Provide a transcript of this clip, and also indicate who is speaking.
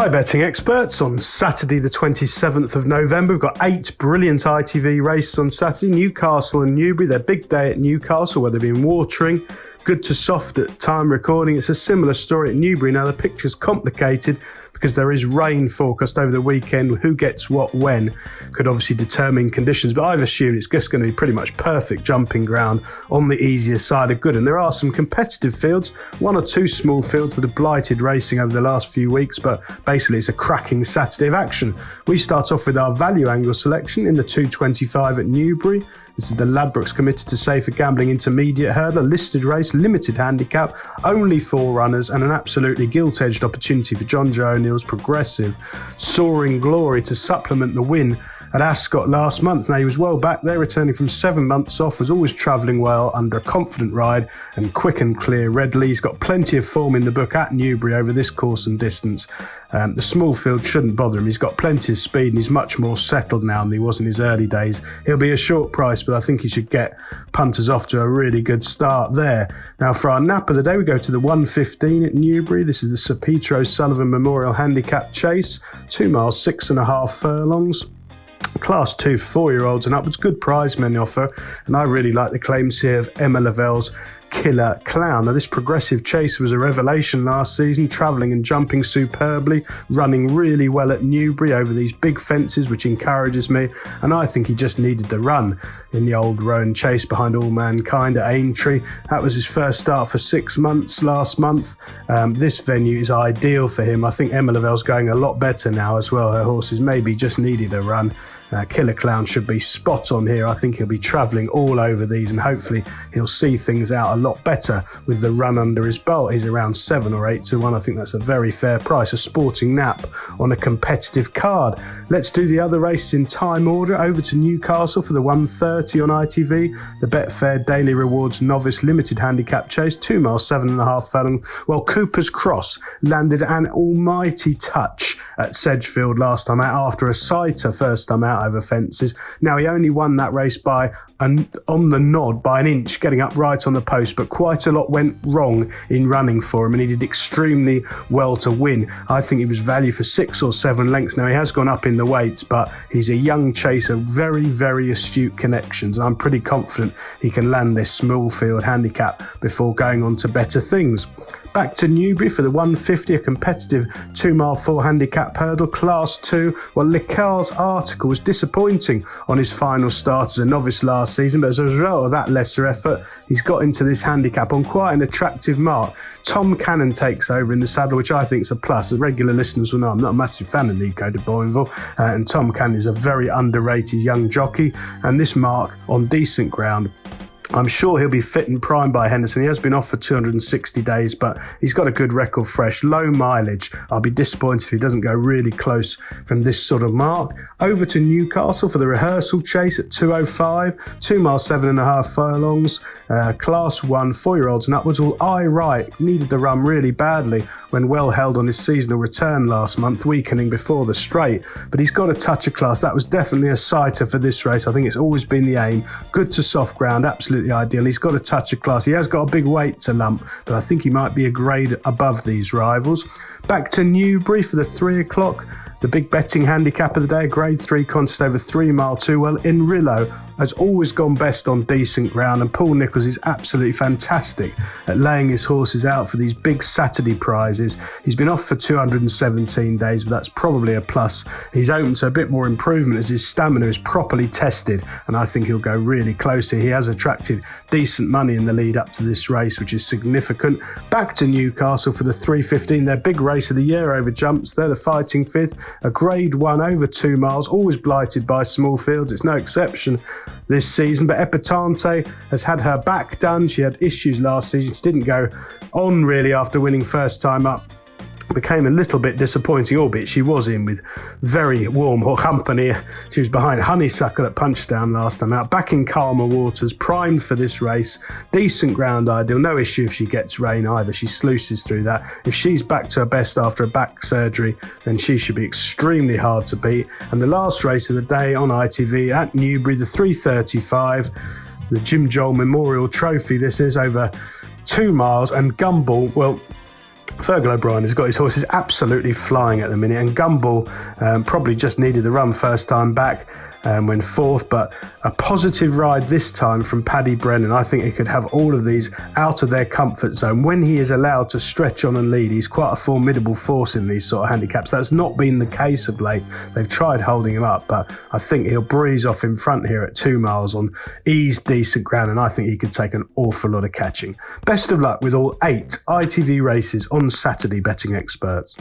Speaker 1: Hi betting experts, on Saturday the 27th of November we've got 8 brilliant ITV races on Saturday. Newcastle and Newbury, their big day at Newcastle where they've been watering. Good to soft at time recording. It's a similar story at Newbury. Now the picture's complicated because there is rain forecast over the weekend. Who gets what when could obviously determine conditions, but I've assumed it's just going to be pretty much perfect jumping ground on the easier side of good. And there are some competitive fields, 1 or 2 small fields that have blighted racing over the last few weeks, but basically it's a cracking Saturday of action. We start off with our value angle selection in the 225 at Newbury. This is the Ladbrokes Committed to Safer Gambling Intermediate Hurdle, listed race, limited handicap, only 4 runners, and an absolutely gilt-edged opportunity for John Joe O'Neill's Progressive Soaring Glory to supplement the win at Ascot last month. Now, he was well back there, returning from 7 months off, was always travelling well under a confident ride and quick and clear readily. He's got plenty of form in the book at Newbury over this course and distance. The small field shouldn't bother him. He's got plenty of speed and he's much more settled now than he was in his early days. He'll be a short price, but I think he should get punters off to a really good start there. Now, for our nap of the day, we go to the 1:15 at Newbury. This is the Sir Peter O'Sullivan Memorial Handicap Chase, 2 miles, 6.5 furlongs. Class 2 4-year-olds and upwards, good prize men offer, and I really like the claims here of Emma Lavell's Killer Clown. Now, this Progressive Chaser was a revelation last season, travelling and jumping superbly, running really well at Newbury over these big fences, which encourages me, and I think he just needed the run in the old Roan Chase behind All Mankind at Aintree. That was his first start for 6 months last month. This venue is ideal for him. I think Emma Lavell's going a lot better now as well. Her horses maybe just needed a run. Killer Clown should be spot on here. I think he'll be travelling all over these and hopefully he'll see things out a lot better with the run under his belt. He's around 7 or 8 to 1. I think that's a very fair price. A sporting nap on a competitive card. Let's do the other races in time order. Over to Newcastle for the 1:30 on ITV. The Betfair Daily Rewards Novice Limited Handicap Chase, 2 miles, 7.5 furlong. Well, Cooper's Cross landed an almighty touch at Sedgefield last time out after a sighter first time out over fences. Now, he only won that race by on the nod by an inch, getting up right on the post, but quite a lot went wrong in running for him and he did extremely well to win. I think he was value for 6 or 7 lengths. Now, he has gone up in the weights, but he's a young chaser, very, very astute connections, and I'm pretty confident he can land this small field handicap before going on to better things. Back to Newbury for the 1:50, a competitive 2 mile 4 handicap hurdle, class 2. Well, Licard's Article was disappointing on his final start as a novice last season, but as a result of that lesser effort, he's got into this handicap on quite an attractive mark. Tom Cannon takes over in the saddle, which I think is a plus. As regular listeners will know, I'm not a massive fan of Nico de Boinville, and Tom Cannon is a very underrated young jockey, and this mark on decent ground, I'm sure he'll be fit and primed by Henderson. He has been off for 260 days, but he's got a good record fresh, low mileage. I'll be disappointed if he doesn't go really close from this sort of mark. Over to Newcastle for the Rehearsal Chase at 2:05, 2 miles, 7.5 furlongs, class 1, 4-year-olds and upwards. Well, Wright needed the run really badly when well held on his seasonal return last month, weakening before the straight, but he's got a touch of class. That was definitely a sighter for this race. I think it's always been the aim. Good to soft ground, absolutely ideal. He's got a touch of class. He has got a big weight to lump, but I think he might be a grade above these rivals. Back to Newbury for the 3 o'clock. The big betting handicap of the day, grade 3 contest over 3 mile 2. Well, Inrillo has always gone best on decent ground, and Paul Nicholls is absolutely fantastic at laying his horses out for these big Saturday prizes. He's been off for 217 days, but that's probably a plus. He's open to a bit more improvement as his stamina is properly tested, and I think he'll go really close here. He has attracted decent money in the lead up to this race, which is significant. Back to Newcastle for the 3:15, their big race of the year over jumps. They're the Fighting Fifth, a grade 1 over 2 miles, always blighted by small fields. It's no exception this season, but Epatante has had her back done. She had issues last season. She didn't go on really after winning first time up. Became a little bit disappointing, albeit she was in with very warm company. She was behind Honeysuckle at Punchdown last time out. Back in calmer waters, primed for this race. Decent ground ideal, no issue if she gets rain either. She sluices through that. If she's back to her best after a back surgery, then she should be extremely hard to beat. And the last race of the day on ITV at Newbury, the 3:35, the Jim Joel Memorial Trophy. This is over 2 miles, and Gumball, well, Fergal O'Brien has got his horses absolutely flying at the minute, and Gumball probably just needed the run first time back. Went fourth, but a positive ride this time from Paddy Brennan. I think he could have all of these out of their comfort zone. When he is allowed to stretch on and lead, he's quite a formidable force in these sort of handicaps. That's not been the case of late. They've tried holding him up, but I think he'll breeze off in front here at 2 miles on ease, decent ground, and I think he could take an awful lot of catching. Best of luck with all 8 ITV races on Saturday, betting experts.